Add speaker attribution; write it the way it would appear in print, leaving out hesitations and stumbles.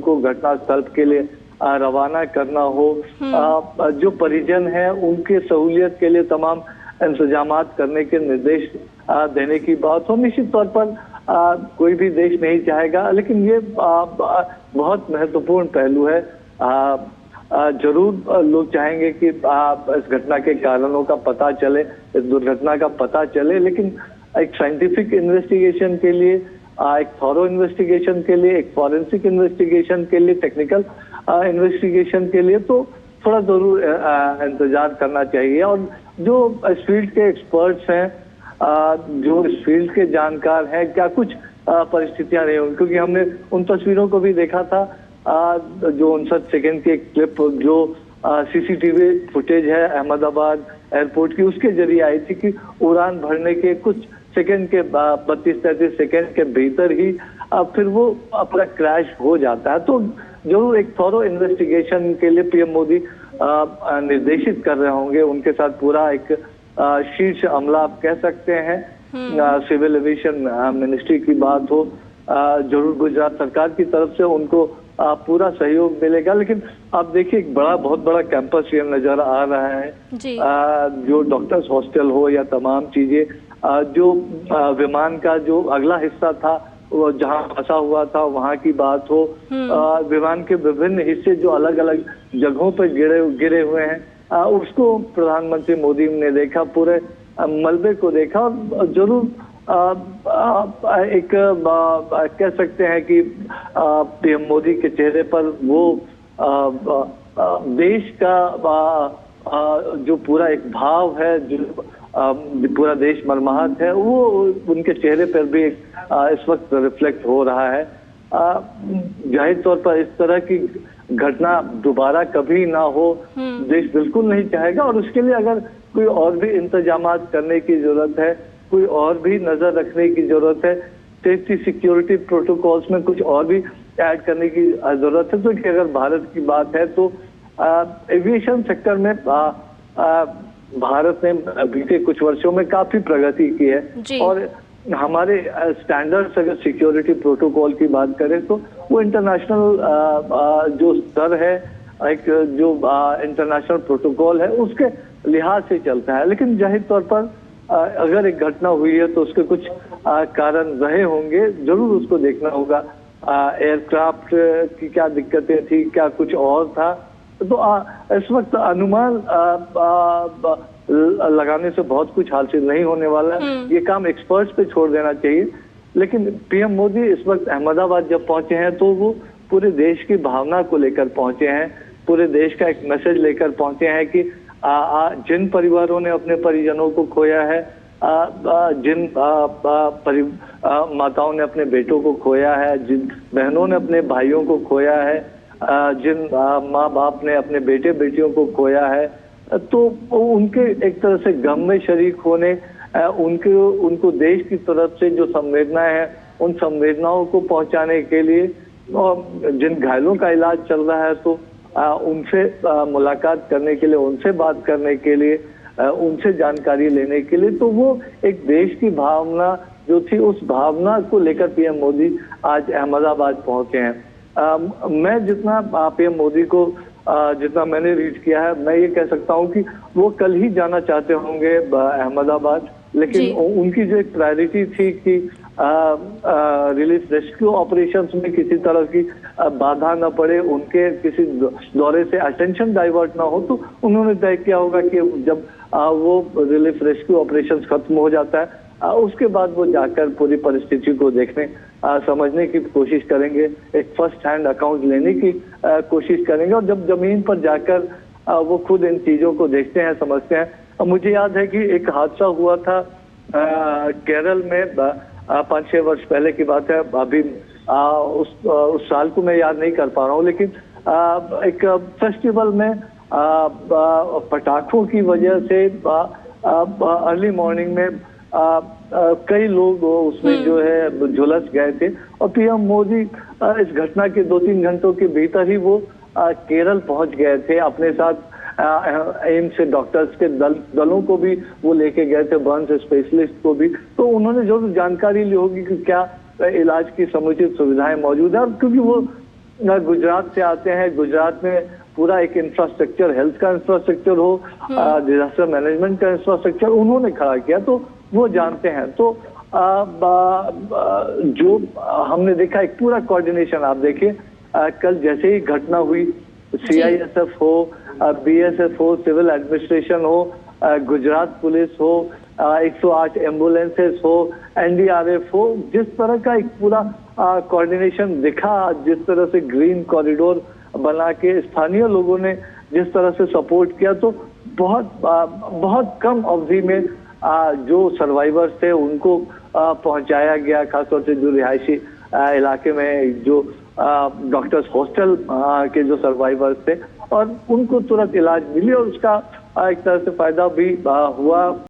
Speaker 1: को घटनास्थल के लिए रवाना करना हो, जो परिजन है उनके सहूलियत के लिए तमाम इंतजामात करने के निर्देश देने की बात हो। निश्चित तौर पर कोई भी देश नहीं चाहेगा, लेकिन ये बहुत महत्वपूर्ण पहलू है। जरूर लोग चाहेंगे कि इस घटना के कारणों का पता चले, इस दुर्घटना का पता चले, लेकिन एक साइंटिफिक इन्वेस्टिगेशन के लिए, एक थॉरो इन्वेस्टिगेशन के लिए, एक फॉरेंसिक इन्वेस्टिगेशन के लिए, टेक्निकल इन्वेस्टिगेशन के लिए तो थोड़ा जरूर इंतजार करना चाहिए। और जो इस फील्ड के एक्सपर्ट्स हैं, जो इस फील्ड के जानकार हैं, क्या कुछ परिस्थितियां रही होंगी, क्योंकि हमने उन तस्वीरों को भी देखा था, जो 59 सेकेंड की क्लिप जो सीसीटीवी फुटेज है अहमदाबाद एयरपोर्ट की, उसके जरिए आई थी कि उड़ान भरने के कुछ सेकंड के 32-33 सेकंड के भीतर ही फिर वो अपना क्रैश हो जाता है। तो जरूर एक थॉरो इन्वेस्टिगेशन के लिए पीएम मोदी निर्देशित कर रहे होंगे। उनके साथ पूरा एक शीर्ष अमला आप कह सकते हैं, सिविल एविएशन मिनिस्ट्री की बात हो, जरूर गुजरात सरकार की तरफ से उनको पूरा सहयोग मिलेगा। लेकिन आप देखिए, एक बहुत बड़ा कैंपस ये नजर आ रहा है जी। जो डॉक्टर्स हॉस्टल हो या तमाम चीजें, जो विमान का जो अगला हिस्सा था वो जहां फंसा हुआ था वहां की बात हो, विमान के विभिन्न हिस्से जो अलग अलग जगहों पर गिरे हुए हैं, उसको प्रधानमंत्री मोदी ने देखा, पूरे मलबे को देखा। और जरूर एक कह सकते हैं कि पीएम मोदी के चेहरे पर वो देश का जो पूरा एक भाव है, जो पूरा देश मर्माहत है, वो उनके चेहरे पर भी इस वक्त रिफ्लेक्ट हो रहा है। जाहिर तौर पर इस तरह की घटना दोबारा कभी ना हो, देश बिल्कुल नहीं चाहेगा। और उसके लिए अगर कोई और भी इंतजामात करने की जरूरत है, कोई और भी नजर रखने की जरूरत है, सेफ्टी सिक्योरिटी प्रोटोकॉल्स में कुछ और भी ऐड करने की जरूरत है। तो अगर भारत की बात है तो एविएशन सेक्टर में भारत ने बीते कुछ वर्षों में काफी प्रगति की है। और हमारे स्टैंडर्ड्स, अगर सिक्योरिटी प्रोटोकॉल की बात करें तो वो इंटरनेशनल जो स्तर है, एक जो इंटरनेशनल प्रोटोकॉल है, उसके लिहाज से चलता है। लेकिन जाहिर तौर पर अगर एक घटना हुई है तो उसके कुछ कारण रहे होंगे, जरूर उसको देखना होगा। एयरक्राफ्ट की क्या दिक्कतें थी, क्या कुछ और था, तो इस वक्त अनुमान लगाने से बहुत कुछ हासिल नहीं होने वाला है। ये काम एक्सपर्ट्स पे छोड़ देना चाहिए। लेकिन पीएम मोदी इस वक्त अहमदाबाद जब पहुंचे हैं तो वो पूरे देश की भावना को लेकर पहुंचे हैं, पूरे देश का एक मैसेज लेकर पहुंचे हैं कि जिन परिवारों ने अपने परिजनों को खोया है, जिन माताओं ने अपने बेटों को खोया है, जिन बहनों ने अपने भाइयों को खोया है, जिन माँ बाप ने अपने बेटे बेटियों को खोया है, तो उनके एक तरह से गम में शरीक होने, उनको देश की तरफ से जो संवेदनाएं हैं उन संवेदनाओं को पहुंचाने के लिए, और जिन घायलों का इलाज चल रहा है तो उनसे मुलाकात करने के लिए, उनसे बात करने के लिए, उनसे जानकारी लेने के लिए, तो वो एक देश की भावना जो थी उस भावना को लेकर पीएम मोदी आज अहमदाबाद पहुंचे हैं। मैं जितना पीएम मोदी को जितना मैंने रीच किया है, मैं ये कह सकता हूं कि वो कल ही जाना चाहते होंगे अहमदाबाद, लेकिन उनकी जो एक प्रायोरिटी थी कि रिलीफ रेस्क्यू ऑपरेशंस में किसी तरह की बाधा न पड़े, उनके किसी दौरे से अटेंशन डाइवर्ट ना हो, तो उन्होंने तय किया होगा कि जब वो रिलीफ रेस्क्यू ऑपरेशंस खत्म हो जाता है उसके बाद वो जाकर पूरी परिस्थिति को देखने समझने की कोशिश करेंगे, एक फर्स्ट हैंड अकाउंट लेने की कोशिश करेंगे। और जब जमीन पर जाकर वो खुद इन चीजों को देखते हैं, समझते हैं। मुझे याद है कि एक हादसा हुआ था केरल में 5-6 वर्ष पहले की बात है, अभी उस साल को मैं याद नहीं कर पा रहा हूँ, लेकिन एक फेस्टिवल में पटाखों की वजह से अर्ली मॉर्निंग में कई लोग उसमें जो है झुलस गए थे। और पीएम मोदी इस घटना के 2-3 घंटों के भीतर ही वो केरल पहुंच गए थे, अपने साथ एम्स से डॉक्टर्स के दलों को भी वो लेके गए थे, बर्न्स स्पेशलिस्ट को भी। तो उन्होंने जो जानकारी ली होगी कि क्या इलाज की समुचित सुविधाएं मौजूद है, क्योंकि वो गुजरात से आते हैं। गुजरात में पूरा एक इंफ्रास्ट्रक्चर, हेल्थ का इंफ्रास्ट्रक्चर हो, डिजास्टर मैनेजमेंट का इंफ्रास्ट्रक्चर उन्होंने खड़ा किया, तो वो जानते हैं। तो जो हमने देखा एक पूरा कोऑर्डिनेशन, आप देखिए कल जैसे ही घटना हुई, CISF हो, BSF हो, सिविल एडमिनिस्ट्रेशन हो, गुजरात पुलिस हो, 108 एम्बुलेंसेस हो, NDRF हो, जिस तरह का एक पूरा कोऑर्डिनेशन दिखा, जिस तरह से ग्रीन कॉरिडोर बना के स्थानीय लोगों ने जिस तरह से सपोर्ट किया, तो बहुत कम अवधि में जो सर्वाइवर्स थे उनको पहुंचाया गया, खासतौर से जो रिहायशी इलाके में जो डॉक्टर्स हॉस्टल के जो सर्वाइवर्स थे, और उनको तुरंत इलाज मिली और उसका एक तरह से फायदा भी हुआ।